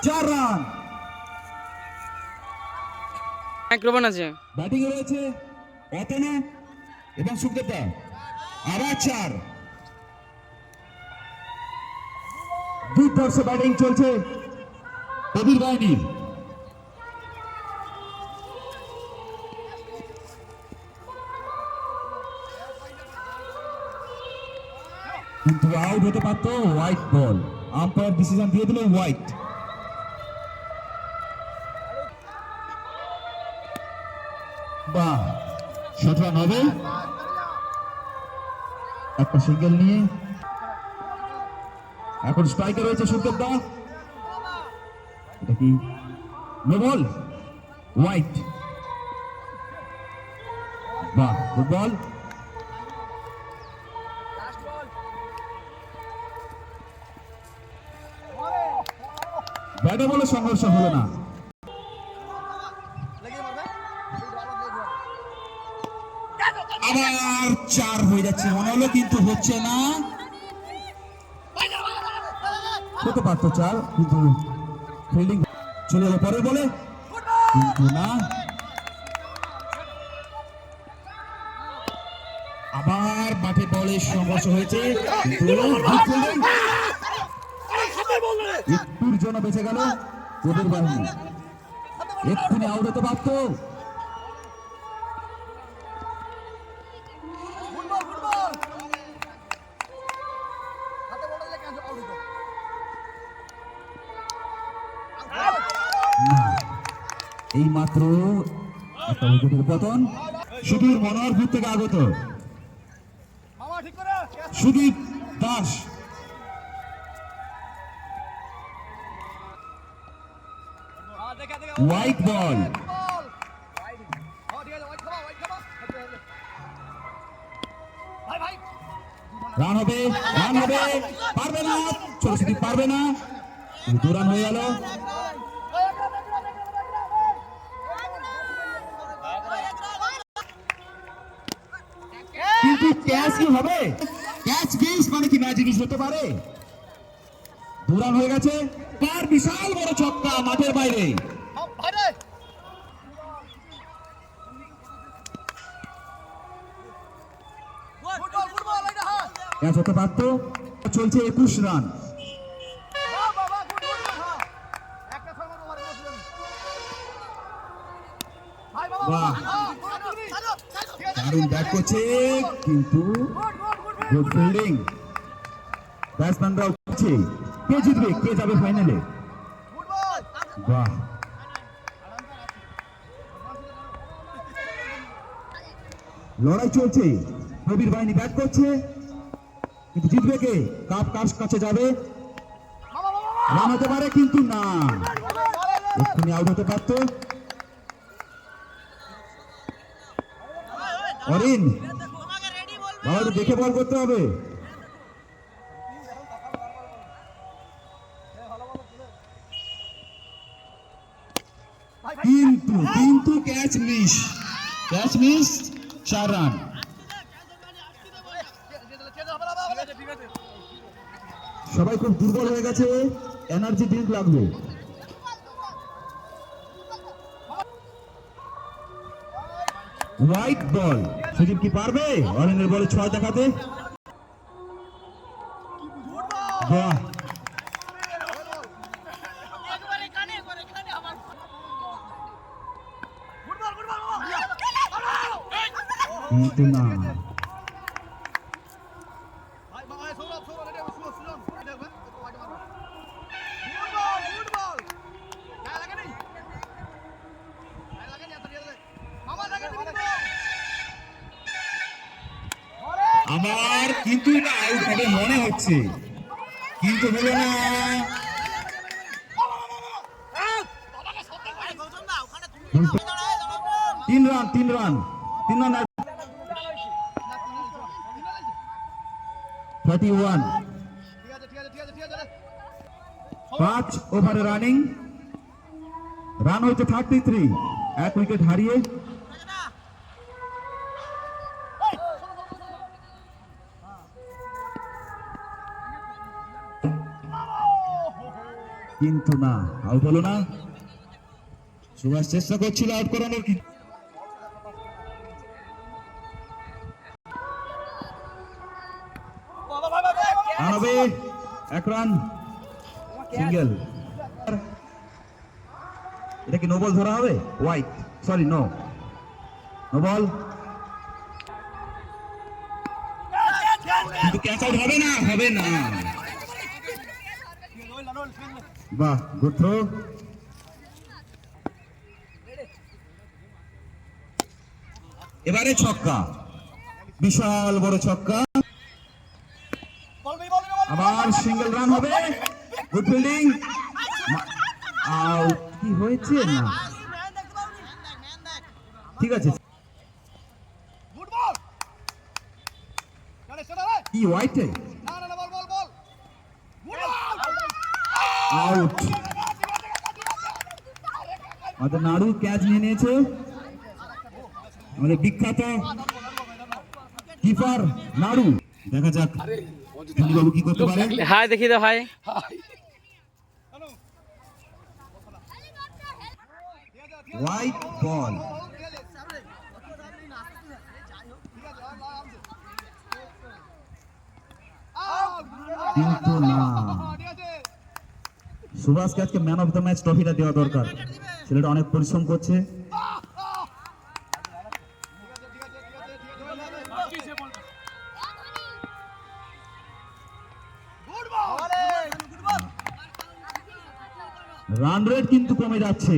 4 run. Microphone আছে। Batting এ রয়েছে অতনু এবং সুখদেবদা। আবার 4। দুর্ধর্ষ ব্যাটিং চলছে কবির বাহিনীর। কিন্তু আউট হতে পারতো, হোয়াইট বল। আম্পায়ার ডিসিশন দিয়ে দিল হোয়াইট। বাহ, শট রান হবে। একটা সিঙ্গেল নিয়ে এখন স্ট্রাইকে রয়েছে সুখদেব দা। এটা কি নো বল? হোয়াইট। বাহ, গুড বল। ব্যাটে বলে সংঘর্ষ হলো না। আবার 4 হয়ে যাচ্ছে মনে হলো, কিন্তু হচ্ছে না। হতে পারতো 4, কিন্তু ফিল্ডিং চলে গেল পরে বলে, কিন্তু না। আবার মাঠে বলে সংঘর্ষ হয়েছে, কিন্তু একটুর জন্য বেঁচে গেল ওদের বাহিনী। এক্ষুনি আউট হতে পারত। এই মাত্র একটা উইকেটের পতন। সুদূর মনোহরপুর থেকে আগত Sudip Das. White ball. Run হবে, রান হবে। পারবে না, ছোট সুদীপ পারবে না। 2 রান হয়ে গেল। কিন্তু ক্যাচ কি হবে? ক্যাচ মিস মানে কি ম্যাচ মিস হতে পারে? 2 রান হয়ে গেছে। পার বিশাল বড় ছক্কা মাঠের বাইরে। ক্যাচ হতে পারত। চলছে 21 রান। বাহ, দারুণ ব্যাট করছে, কিন্তু গুড ফিল্ডিং। ব্যাটসম্যানরা উঠছে। কে জিতবে, কে যাবে ফাইনালে? বাহ, লড়াই চলছে। কবির বাহিনী ব্যাট করছে, কিন্তু জিতবে কে? কাপ কার কাছে যাবে? রান হতে পারে, কিন্তু না। এক্ষুনি আউট হতে পারত। অরিন বাবা, তো দেখে বল করতে হবে। কিন্তু কিন্তু catch miss, catch miss. 4 run. সবাই খুব দুর্বল হয়ে গেছে, এনার্জি ড্রিঙ্ক লাগবে। White ball. সুদীপ কি পারবে অরিনের বলে 6 দেখাতে? বাহ, কিন্তু না। আমার কিন্তু এটা আউট হবে মনে হচ্ছে, কিন্তু হলো না। 3 রান, 3 রান, 3 রান। 31। 5 ওভারে রানিং। রান হয়েছে 33। 1 উইকেট হারিয়ে। কিন্তু না, আউট হলো না। সুভাষ চেষ্টা করছিল আউট করানোর, কিন্তু আনাবে 1 রান, সিঙ্গেল। এটা কি নো বল ধরা হবে? Wide, sorry, no ball. কিন্তু ক্যাচ আউট হবে না, হবে না। বাহ, গুড থ্রো। এবারে ছক্কা, বিশাল বড় ছক্কা। আবার সিঙ্গেল রান হবে। Good fielding. আউট কি হয়েছে? না, ঠিক আছে। কি হোয়াইটে? আউট। আমাদের নাড়ু ক্যাচ নিয়ে নিয়েছে, আমাদের বিখ্যাত কিপার নাড়ু। দেখা যাক বাবু কি করতে পারে। হাই দেখি তো, হাই। হোয়াইট বল, কিন্তু না। সুভাষকে আজকে ম্যান অফ দ্য ম্যাচ ট্রফিটা দেওয়া দরকার, ছেলেটা অনেক পরিশ্রম করছে। রান রেট কিন্তু কমে যাচ্ছে।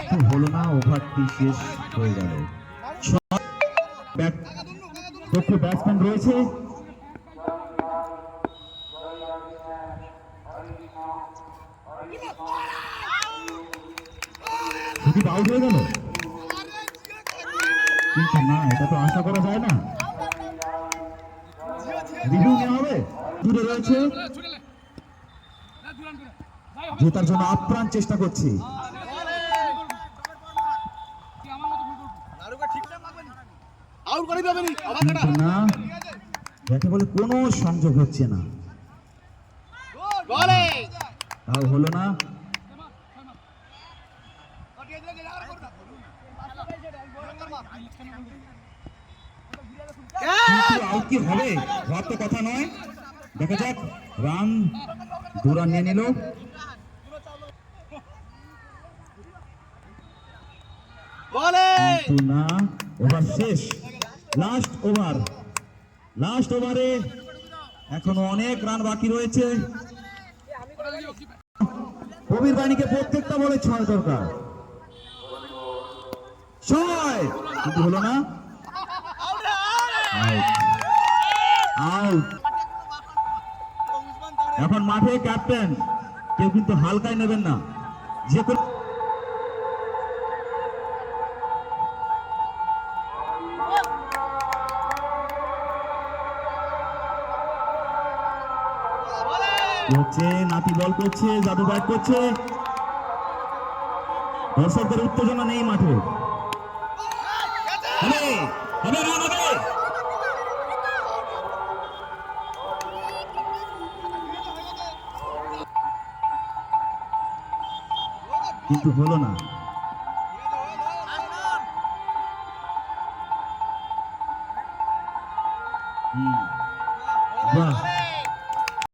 কিন্তু হলো না, ওভারটি শেষ হয়ে গেল। দক্ষ ব্যাটসম্যান রয়েছে, আউট হয়ে গেল। কিন্তু না, এটা তো আশা করা যায় না। রিভিউ নেওয়া হবে। দূরে রয়েছে, জেতার জন্য আপ্রাণ চেষ্টা করছি। কিন্তু না, যাকে বলে কোনো সংযোগ হচ্ছে না, তাও হলো না। আউট কি হবে? হওয়ার তো কথা নয়। দেখা যাক। রান 2 রান নিয়ে নিল। কিন্তু না, ওভার শেষ। লাস্ট ওভারে এখনো অনেক রান বাকি রয়েছে। কবির বাহিনীকে প্রত্যেকটা বলে 6 দরকার। 6, কিন্তু হলো না। আউট। এখন মাঠে ক্যাপ্টেন, কেউ কিন্তু হালকায় নেবেন না। যে কোনো হচ্ছে, নাতি বল করছে, জাদু ব্যাট করছে। দর্শকদের উত্তেজনা নেই মাঠে। কিন্তু হলো না। বাহ,